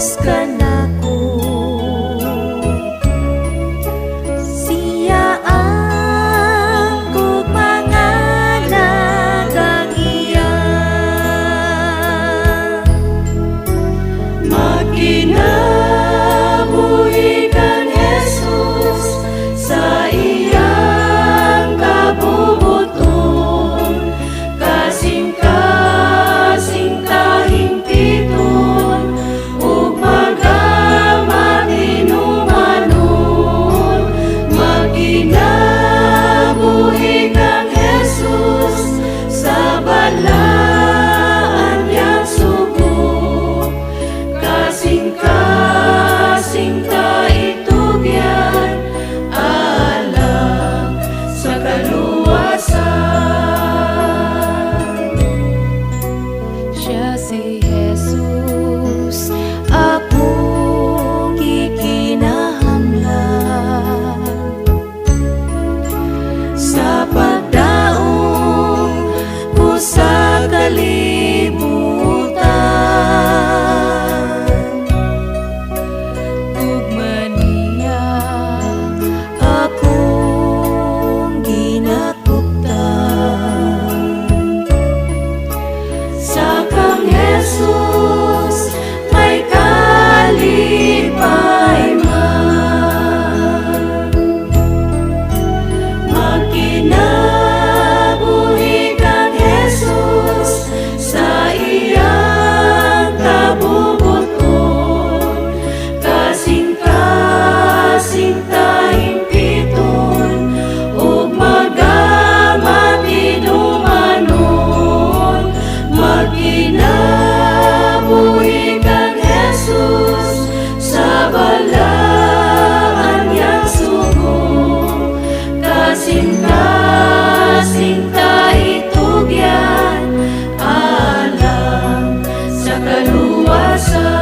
Diyos ka nako. Siya ang gugmanganak ang iya. Magkinabuhi kan Jesus sa iyang kabubuton, kasing-kasing tahing piton, ug magamatin-umanon. Magkinabuhi kang Jesus sa balaan niyang sugo, kasing-kasing taitugyan alam sa kaluwasan. Siya si Jesus, akong gikinahanglan sa pagdaong ko sa kalibutan. Tugman niya akong ginakuptan. Sa kang Jesus may kalipay man. Magkinabuhi kang Jesus sa iyang kabubuton, kasing-kasing tahing piton, ug magamatin-umanon. Magkinabuhi kang Jesus sa balaan niyang sugo, kasing-kasing taitugyan alam sa kaluwasan.